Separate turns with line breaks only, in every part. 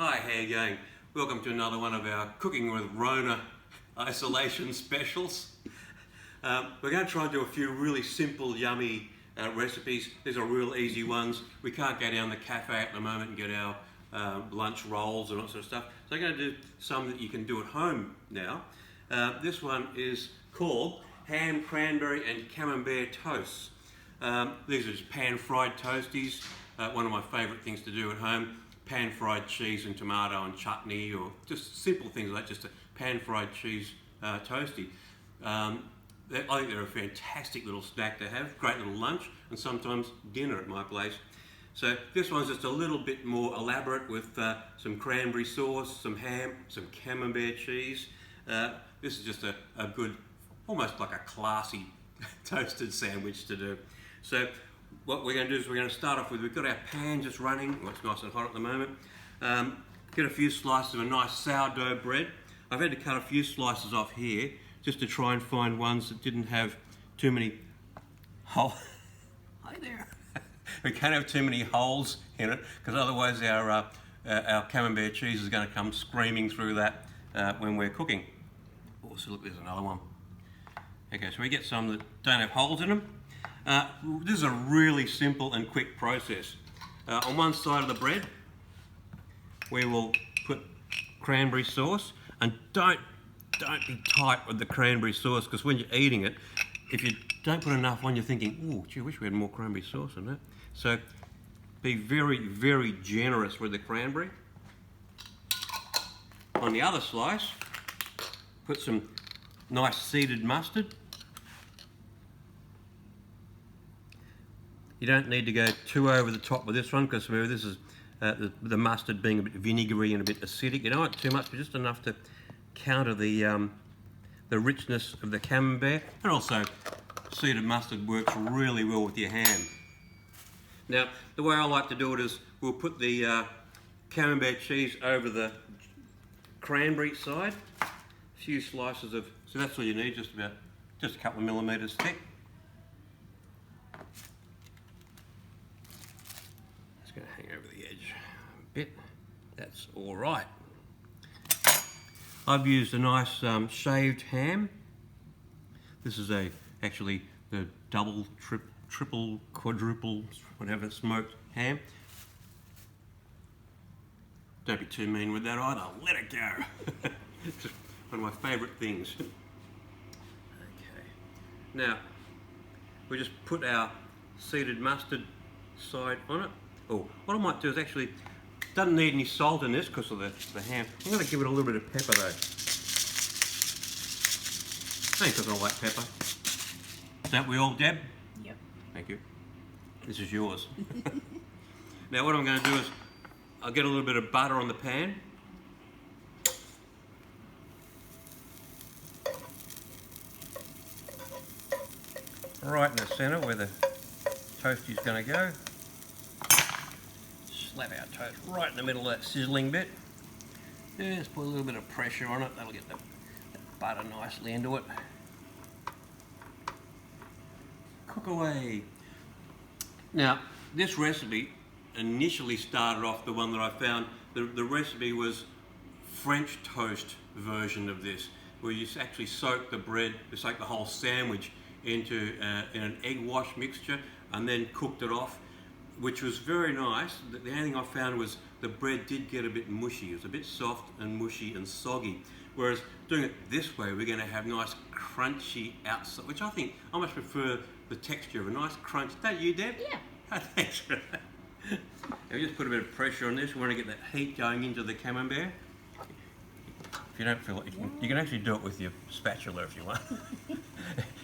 Hi, how you going? Welcome to another one of our Cooking with Rona isolation specials. We're going to try and do a few really simple, yummy recipes. These are real easy ones. We can't go down the cafe at the moment and get our lunch rolls and all that sort of stuff. So I'm going to do some that you can do at home now. This one is called Ham, Cranberry and Camembert Toasts. These are just pan-fried toasties. One of my favourite things to do at home. Pan-fried cheese and tomato and chutney, or just simple things like just a pan-fried cheese toastie. I think they're a fantastic little snack to have, great little lunch, and sometimes dinner at my place. So this one's just a little bit more elaborate with some cranberry sauce, some ham, some camembert cheese. This is just a good, almost like a classy toasted sandwich to do. So what we're going to do is we're going to start off with, we've got our pan just running, well, it's nice and hot at the moment. Get a few slices of a nice sourdough bread. I've had to cut a few slices off here just to try and find ones that didn't have too many holes. Hi there. We can't have too many holes in it because otherwise our camembert cheese is going to come screaming through that when we're cooking. Oh, so look, there's another one. Okay, so we get some that don't have holes in them. This is a really simple and quick process. On one side of the bread, we will put cranberry sauce, and don't be tight with the cranberry sauce, because when you're eating it, if you don't put enough on, you're thinking, oh, gee, I wish we had more cranberry sauce in that. So be very, very generous with the cranberry. On the other slice, put some nice seeded mustard. You don't need to go too over the top with this one, because remember, this is the mustard being a bit vinegary and a bit acidic. You don't want too much, but just enough to counter the richness of the camembert. And also, seeded mustard works really well with your ham. Now, the way I like to do it is we'll put the camembert cheese over the cranberry side. A few slices of, so that's all you need, just a couple of millimetres thick. Going to hang over the edge a bit. That's all right. I've used a nice shaved ham. This is actually the double, triple, quadruple, whatever, smoked ham. Don't be too mean with that either. Let it go. It's one of my favourite things. Okay. Now we just put our seeded mustard side on it. Oh, what I might do is actually, doesn't need any salt in this because of the ham. I'm going to give it a little bit of pepper though. Thanks, because I like pepper. Don't we all, Deb?
Yep.
Thank you. This is yours. Now what I'm going to do is, I'll get a little bit of butter on the pan. Right in the centre where the toastie's going to go. Slap our toast right in the middle of that sizzling bit. Just put a little bit of pressure on it, that'll get the butter nicely into it. Cook away. Now, this recipe initially started off, the one that I found, the recipe was French toast version of this, where you actually soak the bread, you soak the whole sandwich into in an egg wash mixture and then cooked it off, which was very nice. The only thing I found was the bread did get a bit mushy. It was a bit soft and mushy and soggy. Whereas doing it this way, we're going to have nice crunchy outside, which I think I much prefer the texture of a nice crunch. Don't you, Deb?
Yeah.
Thanks for that. Now we just put a bit of pressure on this. We want to get that heat going into the camembert. If you don't feel it, you can actually do it with your spatula if you want. If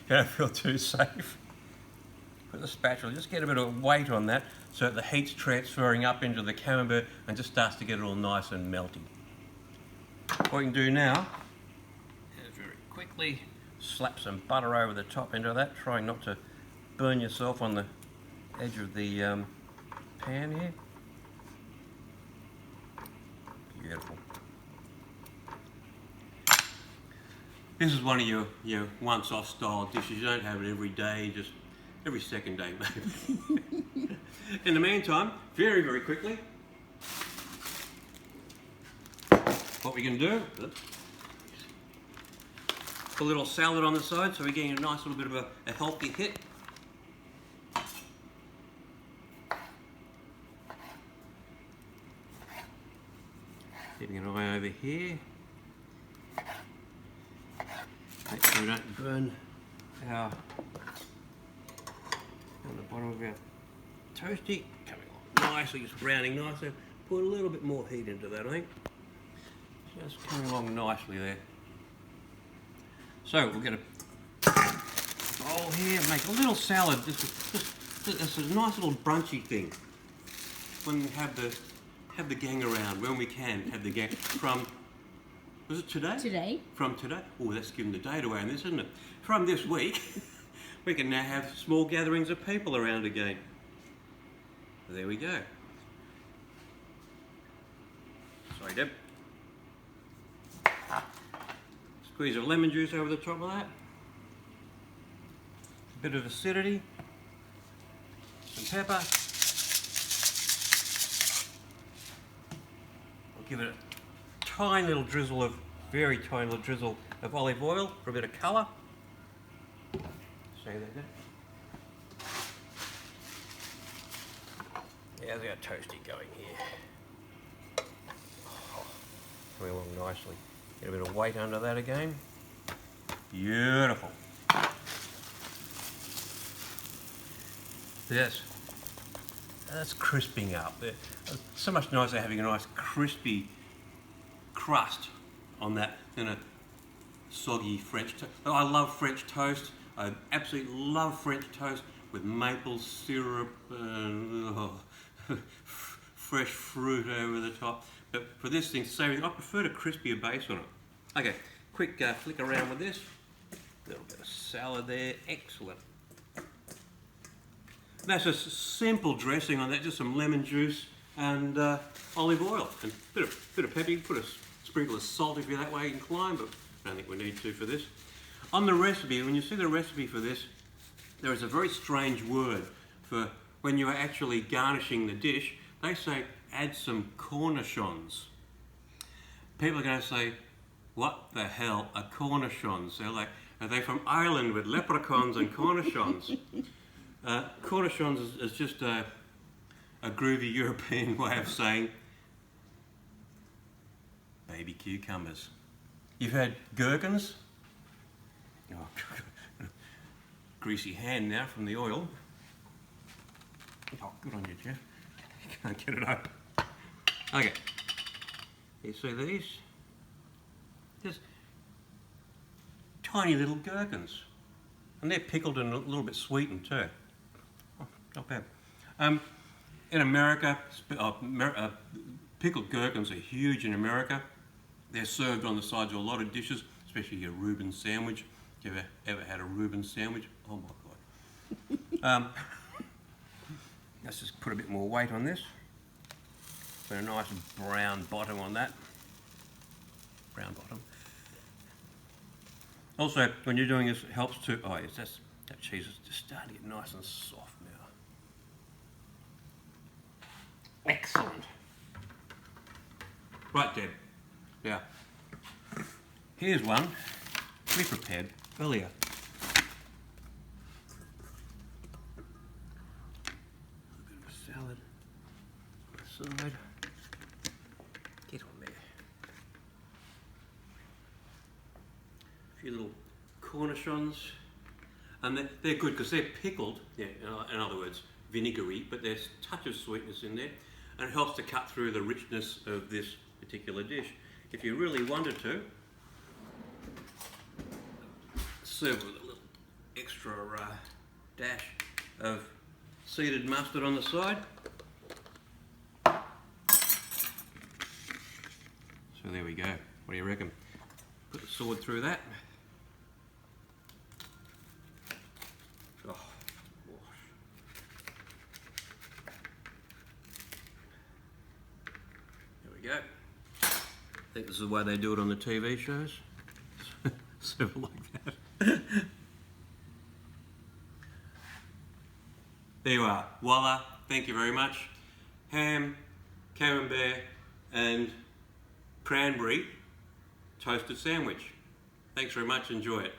you don't feel too safe. Put the spatula, just get a bit of weight on that so that the heat's transferring up into the camembert and just starts to get it all nice and melty. What you can do now is very quickly slap some butter over the top into that, trying not to burn yourself on the edge of the pan here. Beautiful. This is one of your once-off style dishes. You don't have it every day, just every second day maybe. In the meantime, very, very quickly, what we can do, a little salad on the side, so we're getting a nice little bit of a healthy hit. Keeping an eye over here. Make sure we don't burn on the bottom of our toasty. Coming along nicely, just browning nicely. Put a little bit more heat into that, I think. Just coming along nicely there. So we'll get a bowl here, make a little salad. This is a nice little brunchy thing. When we have the gang around, when we can have the gang from. Was it today?
Today.
From today? Oh, that's giving the date away on this, isn't it? From this week, we can now have small gatherings of people around again. There we go. Sorry, Deb. Squeeze of lemon juice over the top of that. A bit of acidity. Some pepper. I'll give it a tiny little drizzle of, very tiny little drizzle of olive oil for a bit of colour. See that? How's our toasty going here? Oh, coming along nicely. Get a bit of weight under that again. Beautiful. Yes. That's crisping up. It's so much nicer having a nice crispy crust on that than a soggy French toast. Oh, I love French toast. I absolutely love French toast with maple syrup and fresh fruit over the top. But for this thing, I prefer a crispier base on it. Okay, quick flick around with this. A little bit of salad there, excellent. That's a simple dressing on that, just some lemon juice and olive oil. And a bit of pepper. You can put a sprinkle of salt if you're that way inclined, but I don't think we need to for this. On the recipe, when you see the recipe for this, there is a very strange word for when you are actually garnishing the dish. They say add some Cornichons. People are going to say, what the hell are Cornichons? They're like, are they from Ireland with leprechauns and Cornichons? Cornichons is just a groovy European way of saying baby cucumbers. You've had gherkins? Oh, greasy hand now from the oil. Oh, good on you, Jeff. Can't get it open. Okay. You see these? Just tiny little gherkins. And they're pickled and a little bit sweetened too. Oh, not bad. In America, pickled gherkins are huge in America. They're served on the sides of a lot of dishes, especially your Reuben sandwich. You ever had a Reuben sandwich? Oh my God. Let's just put a bit more weight on this. Put a nice brown bottom on that. Brown bottom. Also, when you're doing this, it helps to, oh yes, that cheese is just starting to get nice and soft now. Excellent. Right, Deb. Now, here's one we prepared earlier. A bit of a salad on the side. Get on there. A few little Cornichons. And they're good because they're pickled, yeah, in other words, vinegary, but there's a touch of sweetness in there. And it helps to cut through the richness of this particular dish. If you really wanted to, serve with a little extra dash of seeded mustard on the side. So there we go. What do you reckon? Put the sword through that. Oh, wash. There we go. I think this is the way they do it on the TV shows. Serve it like that. There you are. Voila. Thank you very much. Ham, camembert and cranberry toasted sandwich. Thanks very much, enjoy it.